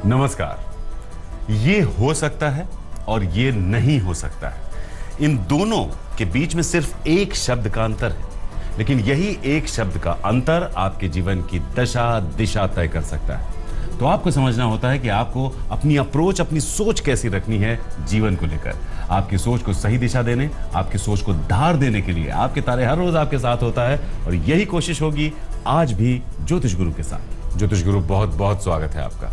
नमस्कार। ये हो सकता है और ये नहीं हो सकता है, इन दोनों के बीच में सिर्फ एक शब्द का अंतर है, लेकिन यही एक शब्द का अंतर आपके जीवन की दशा दिशा तय कर सकता है। तो आपको समझना होता है कि आपको अपनी अप्रोच, अपनी सोच कैसी रखनी है जीवन को लेकर। आपकी सोच को सही दिशा देने, आपकी सोच को धार देने के लिए आपके तारे हर रोज आपके साथ होता है, और यही कोशिश होगी आज भी ज्योतिष गुरु के साथ। ज्योतिष गुरु, बहुत बहुत स्वागत है आपका।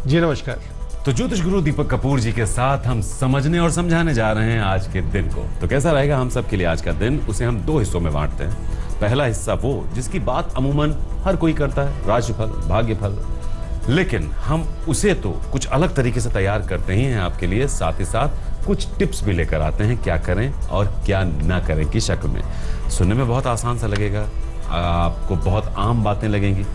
जी नमस्कार। तो ज्योतिष गुरु दीपक कपूर जी के साथ हम समझने और समझाने जा रहे हैं आज के दिन को। तो कैसा रहेगा हम सब के लिए आज का दिन, उसे हम दो हिस्सों में बांटते हैं। पहला हिस्सा वो जिसकी बात अमूमन हर कोई करता है, राशिफल, भाग्यफल, लेकिन हम उसे तो कुछ अलग तरीके से तैयार करते ही हैं आपके लिए, साथ ही साथ कुछ टिप्स भी लेकर आते हैं क्या करें और क्या ना करें की शक्ल में। सुनने में बहुत आसान सा लगेगा, आपको बहुत आम बातें लगेंगी,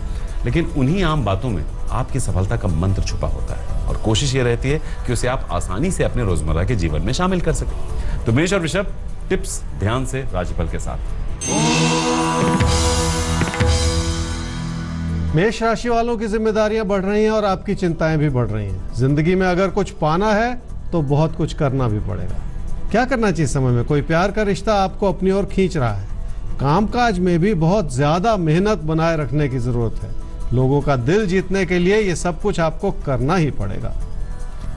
लेकिन उन्हीं आम बातों में आपकी सफलता का मंत्र छुपा होता है, और कोशिश ये रहती है कि उसे आप आसानी से अपने रोजमर्रा के जीवन में शामिल कर सकें। तो मेष और वृषभ, टिप्स ध्यान से राशिफल के साथ। मेष राशि वालों की जिम्मेदारियां बढ़ रही हैं और आपकी चिंताएं भी बढ़ रही हैं। जिंदगी में अगर कुछ पाना है तो बहुत कुछ करना भी पड़ेगा। क्या करना चाहिए समय में? कोई प्यार का रिश्ता आपको अपनी ओर खींच रहा है। कामकाज में भी बहुत ज्यादा मेहनत बनाए रखने की जरूरत है। लोगों का दिल जीतने के लिए ये सब कुछ आपको करना ही पड़ेगा।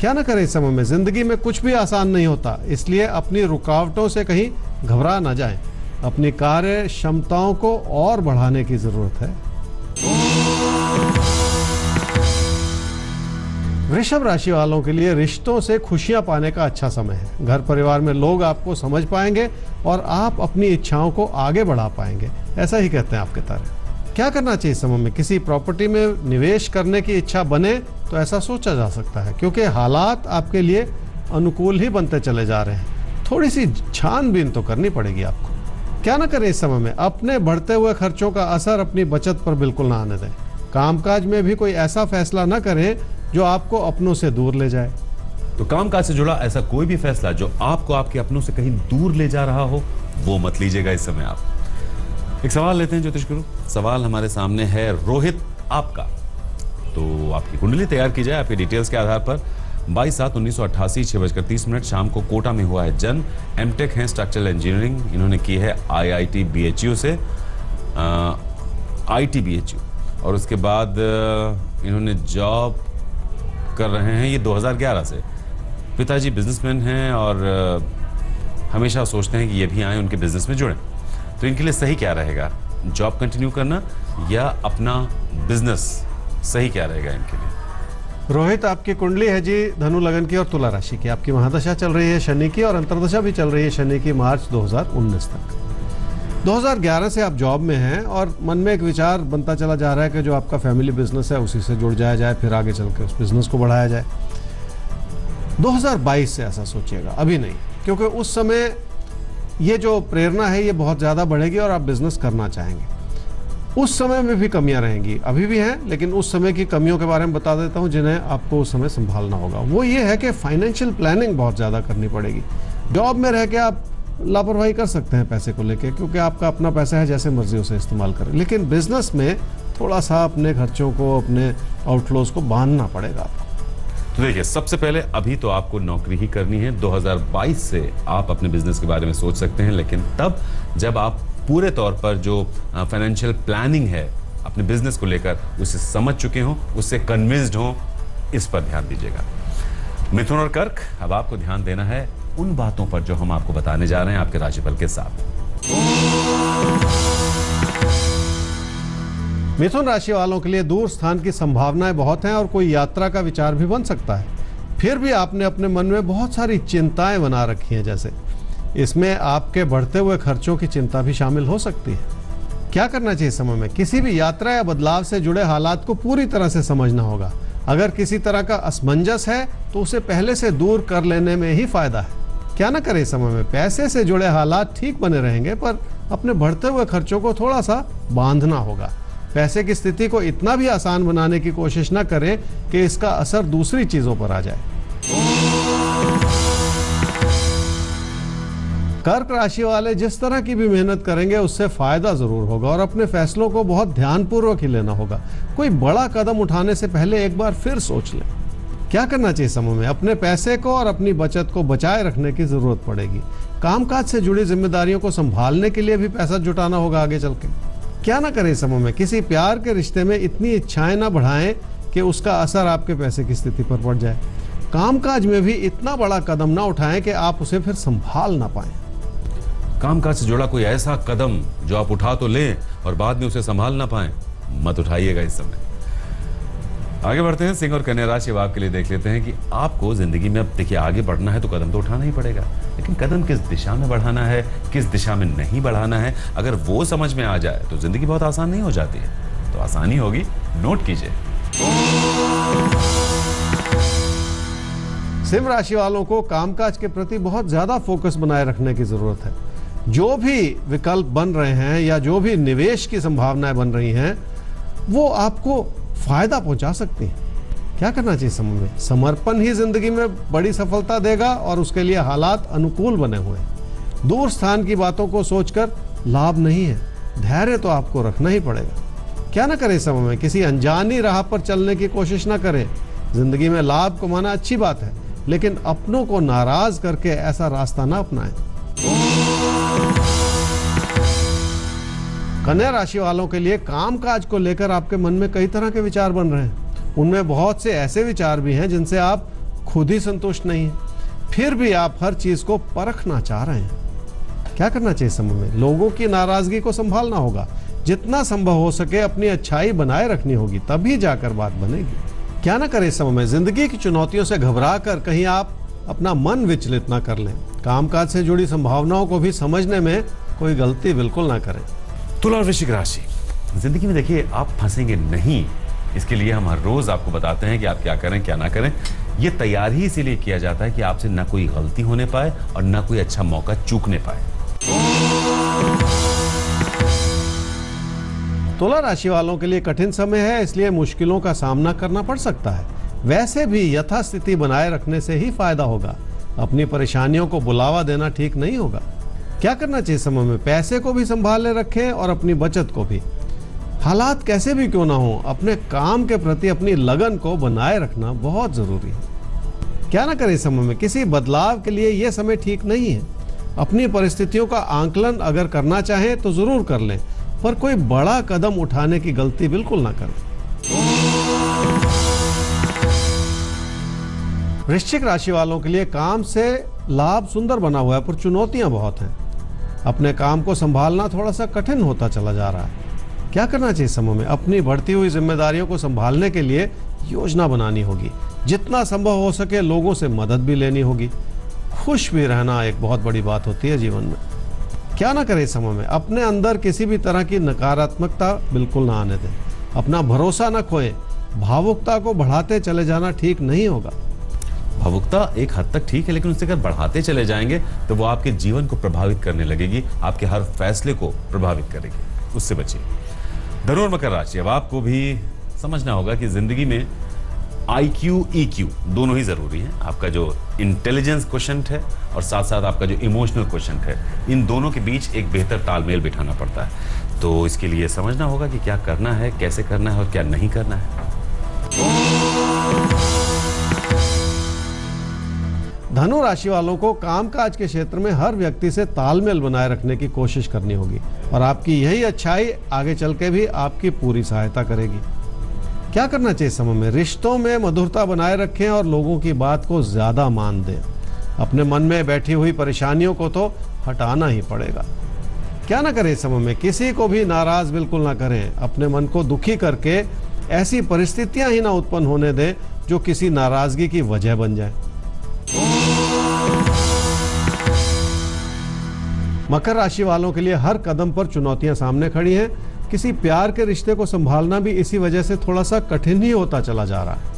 क्या ना करें इस समय में? जिंदगी में कुछ भी आसान नहीं होता, इसलिए अपनी रुकावटों से कहीं घबरा ना जाएं। अपनी कार्य क्षमताओं को और बढ़ाने की जरूरत है। वृषभ राशि वालों के लिए रिश्तों से खुशियां पाने का अच्छा समय है। घर परिवार में लोग आपको समझ पाएंगे और आप अपनी इच्छाओं को आगे बढ़ा पाएंगे, ऐसा ही कहते हैं आपके तारे। क्या करना चाहिए समय में? किसी प्रॉपर्टी में निवेश करने की इच्छा बने तो ऐसा सोचा जा सकता है, क्योंकि हालात आपके लिए अनुकूल ही बनते चले जा रहे हैं। थोड़ी सी छानबीन तो करनी पड़ेगी आपको। क्या ना करें इस समय में? अपने बढ़ते हुए खर्चों का असर अपनी बचत पर बिल्कुल ना आने दें। कामकाज में भी कोई ऐसा फैसला ना करें जो आपको अपनों से दूर ले जाए। तो कामकाज से जुड़ा ऐसा कोई भी फैसला जो आपको आपके अपनों से कहीं दूर ले जा रहा हो, वो मत लीजिएगा इस समय आप। एक सवाल लेते हैं ज्योतिष गुरु। सवाल हमारे सामने है रोहित आपका। तो आपकी कुंडली तैयार की जाए आपके डिटेल्स के आधार पर। 22/7/1988 6:30 शाम को कोटा में हुआ है जन्म। एमटेक है स्ट्रक्चरल इंजीनियरिंग इन्होंने की है IIT BHU से, IT BHU, और उसके बाद इन्होंने जॉब कर रहे हैं ये 2011 से। पिताजी बिजनेसमैन हैं और हमेशा सोचते हैं कि ये भी आए उनके बिजनेस में जुड़ें। तो इनके लिए सही क्या रहेगा, जॉब कंटिन्यू करना या अपना बिजनेस, सही क्या रहेगा इनके लिए? रोहित, आपकी कुंडली है जी धनु लगन की और तुला राशि की। आपकी महादशा चल रही है शनि की, और अंतर्दशा भी चल रही है शनि की मार्च 2019 तक। 2011 से आप जॉब में हैं और मन में एक विचार बनता चला जा रहा है कि जो आपका फैमिली बिजनेस है उसी से जुड़ जाया जाए, फिर आगे चल के उस बिजनेस को बढ़ाया जाए। 2022 से ऐसा सोचिएगा, अभी नहीं, क्योंकि उस समय ये जो प्रेरणा है ये बहुत ज़्यादा बढ़ेगी और आप बिजनेस करना चाहेंगे। उस समय में भी कमियां रहेंगी, अभी भी हैं, लेकिन उस समय की कमियों के बारे में बता देता हूं जिन्हें आपको उस समय संभालना होगा। वो ये है कि फाइनेंशियल प्लानिंग बहुत ज़्यादा करनी पड़ेगी। जॉब में रह के आप लापरवाही कर सकते हैं पैसे को लेके, क्योंकि आपका अपना पैसा है, जैसे मर्जी उसे इस्तेमाल करें, लेकिन बिजनेस में थोड़ा सा अपने खर्चों को, अपने आउटफ्लोज को बांधना पड़ेगा आपको। तो देखिए, सबसे पहले अभी तो आपको नौकरी ही करनी है। 2022 से आप अपने बिजनेस के बारे में सोच सकते हैं, लेकिन तब जब आप पूरे तौर पर जो फाइनेंशियल प्लानिंग है अपने बिजनेस को लेकर उसे समझ चुके हों, उससे कन्विंस्ड हों, इस पर ध्यान दीजिएगा। मिथुन और कर्क, अब आपको ध्यान देना है उन बातों पर जो हम आपको बताने जा रहे हैं आपके राशिफल के साथ। मिथुन राशि वालों के लिए दूर स्थान की संभावनाएं बहुत हैं और कोई यात्रा का विचार भी बन सकता है। फिर भी आपने अपने मन में बहुत सारी चिंताएं बना रखी हैं, जैसे इसमें आपके बढ़ते हुए खर्चों की चिंता भी शामिल हो सकती है। क्या करना चाहिए समय में? किसी भी यात्रा या बदलाव से जुड़े हालात को पूरी तरह से समझना होगा। अगर किसी तरह का असमंजस है तो उसे पहले से दूर कर लेने में ही फायदा है। क्या ना करें समय में? पैसे से जुड़े हालात ठीक बने रहेंगे, पर अपने बढ़ते हुए खर्चों को थोड़ा सा बांधना होगा। पैसे की स्थिति को इतना भी आसान बनाने की कोशिश ना करें कि इसका असर दूसरी चीजों पर आ जाए। कर्क राशि वाले जिस तरह की भी मेहनत करेंगे उससे फायदा जरूर होगा, और अपने फैसलों को बहुत ध्यानपूर्वक ही लेना होगा। कोई बड़ा कदम उठाने से पहले एक बार फिर सोच लें। क्या करना चाहिए समय में? अपने पैसे को और अपनी बचत को बचाए रखने की जरूरत पड़ेगी। कामकाज से जुड़ी जिम्मेदारियों को संभालने के लिए भी पैसा जुटाना होगा आगे चल के। क्या ना करें समय में? किसी प्यार के रिश्ते में इतनी इच्छाएं ना बढ़ाएं कि उसका असर आपके पैसे की स्थिति पर पड़ जाए। कामकाज में भी इतना बड़ा कदम ना उठाएं कि आप उसे फिर संभाल ना पाएं। कामकाज से जुड़ा कोई ऐसा कदम जो आप उठा तो लें और बाद में उसे संभाल ना पाएं, मत उठाइएगा इस समय। आगे बढ़ते हैं, सिंह और कन्या राशि अब आपके लिए देख लेते हैं कि आपको जिंदगी में अब देखिए आगे बढ़ना है तो कदम तो उठाना ही पड़ेगा, लेकिन कदम किस दिशा में बढ़ाना है, किस दिशा में नहीं बढ़ाना है, अगर वो समझ में आ जाए तो जिंदगी बहुत आसान नहीं हो जाती है। तो आसानी होगी, नोट कीजिए। सिंह राशि वालों को कामकाज के प्रति बहुत ज्यादा फोकस बनाए रखने की जरूरत है। जो भी विकल्प बन रहे हैं या जो भी निवेश की संभावनाएं बन रही हैं वो आपको फायदा पहुंचा सकती हैं। क्या करना चाहिए समय में? समर्पण ही जिंदगी में बड़ी सफलता देगा और उसके लिए हालात अनुकूल बने हुए हैं। दूर स्थान की बातों को सोचकर लाभ नहीं है, धैर्य तो आपको रखना ही पड़ेगा। क्या ना करें समय में? किसी अनजानी राह पर चलने की कोशिश ना करें। जिंदगी में लाभ कमाना अच्छी बात है, लेकिन अपनों को नाराज करके ऐसा रास्ता ना अपनाएं। कन्या राशि वालों के लिए कामकाज को लेकर आपके मन में कई तरह के विचार बन रहे हैं। उनमें बहुत से ऐसे विचार भी हैं जिनसे आप खुद ही संतुष्ट नहीं हैं, फिर भी आप हर चीज को परखना चाह रहे हैं। क्या करना चाहिए समय में? लोगों की नाराजगी को संभालना होगा। जितना संभव हो सके अपनी अच्छाई बनाए रखनी होगी, तभी जाकर बात बनेगी। क्या ना करें समय में? जिंदगी की चुनौतियों से घबरा कर कहीं आप अपना मन विचलित ना कर लें। कामकाज से जुड़ी संभावनाओं को भी समझने में कोई गलती बिल्कुल ना करें। तुला और वृश्चिक राशि, जिंदगी में देखिए आप फंसेंगे नहीं, इसके लिए हम हर रोज आपको बताते हैं कि आप क्या करें क्या ना करें। ये तैयार ही इसीलिए किया जाता है कि आपसे ना कोई गलती होने पाए और ना कोई अच्छा मौका चूकने पाए। तुला राशि वालों के लिए कठिन समय है, इसलिए मुश्किलों का सामना करना पड़ सकता है। वैसे भी यथास्थिति बनाए रखने से ही फायदा होगा। अपनी परेशानियों को बुलावा देना ठीक नहीं होगा। क्या करना चाहिए समय में? पैसे को भी संभाले रखें और अपनी बचत को भी। हालात कैसे भी क्यों ना हो, अपने काम के प्रति अपनी लगन को बनाए रखना बहुत जरूरी है। क्या ना करें समय में? किसी बदलाव के लिए यह समय ठीक नहीं है। अपनी परिस्थितियों का आंकलन अगर करना चाहें तो जरूर कर लें, पर कोई बड़ा कदम उठाने की गलती बिल्कुल ना करें। वृश्चिक राशि वालों के लिए काम से लाभ सुंदर बना हुआ है, पर चुनौतियां बहुत हैं। अपने काम को संभालना थोड़ा सा कठिन होता चला जा रहा है। क्या करना चाहिए समय में? अपनी बढ़ती हुई जिम्मेदारियों को संभालने के लिए योजना बनानी होगी। जितना संभव हो सके लोगों से मदद भी लेनी होगी। खुश भी रहना एक बहुत बड़ी बात होती है जीवन में। क्या ना करें समय में? अपने अंदर किसी भी तरह की नकारात्मकता बिल्कुल ना आने दें। अपना भरोसा ना खोएं। भावुकता को बढ़ाते चले जाना ठीक नहीं होगा। भावुकता एक हद तक ठीक है, लेकिन उससे अगर बढ़ाते चले जाएंगे तो वो आपके जीवन को प्रभावित करने लगेगी, आपके हर फैसले को प्रभावित करेगी। उससे बचिए। धनु और मकर राशि, अब आपको भी समझना होगा कि जिंदगी में IQ, EQ दोनों ही जरूरी हैं। आपका जो इंटेलिजेंस क्वोशेंट है और साथ साथ आपका जो इमोशनल क्वोशेंट है, इन दोनों के बीच एक बेहतर तालमेल बिठाना पड़ता है। तो इसके लिए समझना होगा कि क्या करना है, कैसे करना है और क्या नहीं करना है। धनु राशि वालों को कामकाज के क्षेत्र में हर व्यक्ति से तालमेल बनाए रखने की कोशिश करनी होगी और आपकी यही अच्छाई आगे चल के भी आपकी पूरी सहायता करेगी। क्या करना चाहिए समय में? रिश्तों में मधुरता बनाए रखें और लोगों की बात को ज्यादा मान दें। अपने मन में बैठी हुई परेशानियों को तो हटाना ही पड़ेगा। क्या ना करें समय में? किसी को भी नाराज बिल्कुल ना करें। अपने मन को दुखी करके ऐसी परिस्थितियां ही ना उत्पन्न होने दें जो किसी नाराजगी की वजह बन जाए। मकर राशि वालों के लिए हर कदम पर चुनौतियां सामने खड़ी हैं। किसी प्यार के रिश्ते को संभालना भी इसी वजह से थोड़ा सा कठिन ही होता चला जा रहा है।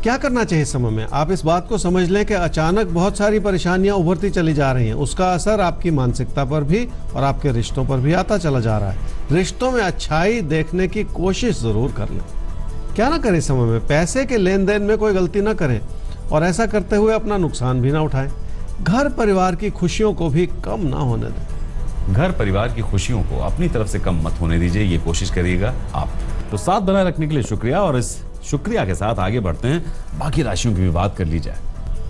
क्या करना चाहिए समय में? आप इस बात को समझ लें कि अचानक बहुत सारी परेशानियां उभरती चली जा रही हैं। उसका असर आपकी मानसिकता पर भी और आपके रिश्तों पर भी आता चला जा रहा है। रिश्तों में अच्छाई देखने की कोशिश जरूर कर लें। क्या ना करें समय में? पैसे के लेन देन में कोई गलती ना करें और ऐसा करते हुए अपना नुकसान भी ना उठाएं। घर परिवार की खुशियों को भी कम ना होने दें। घर परिवार की खुशियों को अपनी तरफ से कम मत होने दीजिए, ये कोशिश करिएगा आप। तो साथ बनाए रखने के लिए शुक्रिया और इस शुक्रिया के साथ आगे बढ़ते हैं, बाकी राशियों की भी बात कर ली जाए।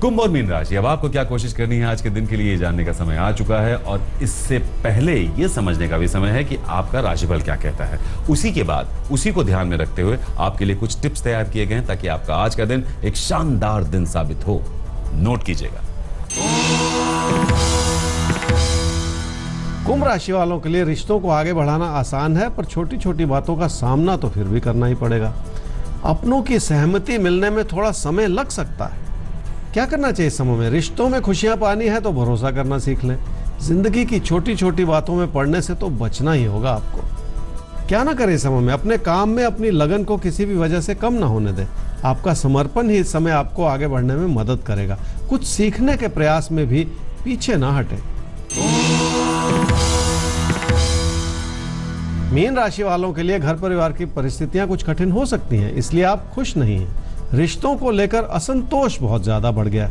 कुंभ और मीन राशि, अब आपको क्या कोशिश करनी है आज के दिन के लिए, ये जानने का समय आ चुका है और इससे पहले ये समझने का भी समय है कि आपका राशिफल क्या कहता है। उसी के बाद उसी को ध्यान में रखते हुए आपके लिए कुछ टिप्स तैयार किए गए हैं ताकि आपका आज का दिन एक शानदार दिन साबित हो। नोट कीजिएगा। कुंभ राशि वालों के लिए रिश्तों को आगे बढ़ाना आसान है, पर छोटी छोटी बातों का सामना तो फिर भी करना ही पड़ेगा। अपनों की सहमति मिलने में थोड़ा समय लग सकता है। क्या करना चाहिए इस समय में? रिश्तों में खुशियां पानी है तो भरोसा करना सीख लें। जिंदगी की छोटी छोटी बातों में पड़ने से तो बचना ही होगा आपको। क्या ना करें इस समय में? अपने काम में अपनी लगन को किसी भी वजह से कम ना होने दें। आपका समर्पण ही इस समय आपको आगे बढ़ने में मदद करेगा। कुछ सीखने के प्रयास में भी पीछे ना हटें। मीन राशि वालों के लिए घर परिवार की परिस्थितियां कुछ कठिन हो सकती हैं, इसलिए आप खुश नहीं हैं। रिश्तों को लेकर असंतोष बहुत ज्यादा बढ़ गया।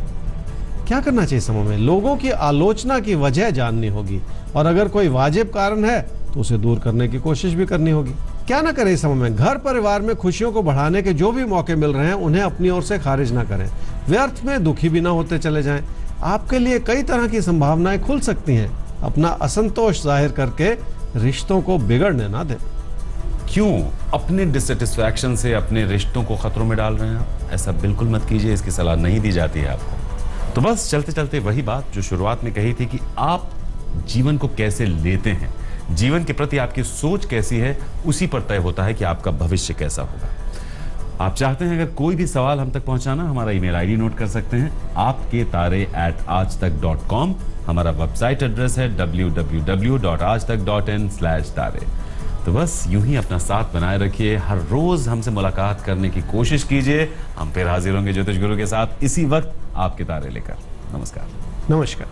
क्या करना चाहिए समय में? लोगों की आलोचना की वजह जाननी होगी और अगर कोई वाजिब कारण है तो उसे दूर करने की कोशिश भी करनी होगी। क्या ना करें इस समय में? घर परिवार में खुशियों को बढ़ाने के जो भी मौके मिल रहे हैं उन्हें अपनी ओर से खारिज ना करें। व्यर्थ में दुखी भी ना होते चले जाएं। आपके लिए कई तरह की संभावनाएं खुल सकती हैं। अपना असंतोष जाहिर करके रिश्तों को बिगड़ने ना दें। क्यों अपने डिससेटिस्फैक्शन से अपने रिश्तों को खतरों में डाल रहे हैं आप? ऐसा बिल्कुल मत कीजिए, इसकी सलाह नहीं दी जाती है आपको। तो बस चलते चलते वही बात जो शुरुआत में कही थी कि आप जीवन को कैसे लेते हैं, जीवन के प्रति आपकी सोच कैसी है, उसी पर तय होता है कि आपका भविष्य कैसा होगा। आप चाहते हैं अगर कोई भी सवाल हम तक पहुंचाना, हमारा ईमेल आईडी नोट कर सकते हैं, आपketare@aajtak.com। हमारा वेबसाइट एड्रेस है www.aajtak.in/tare। तो बस यूं ही अपना साथ बनाए रखिए, हर रोज हमसे मुलाकात करने की कोशिश कीजिए। हम फिर हाजिर होंगे ज्योतिष गुरु के साथ इसी वक्त आपके तारे लेकर। नमस्कार। नमस्कार।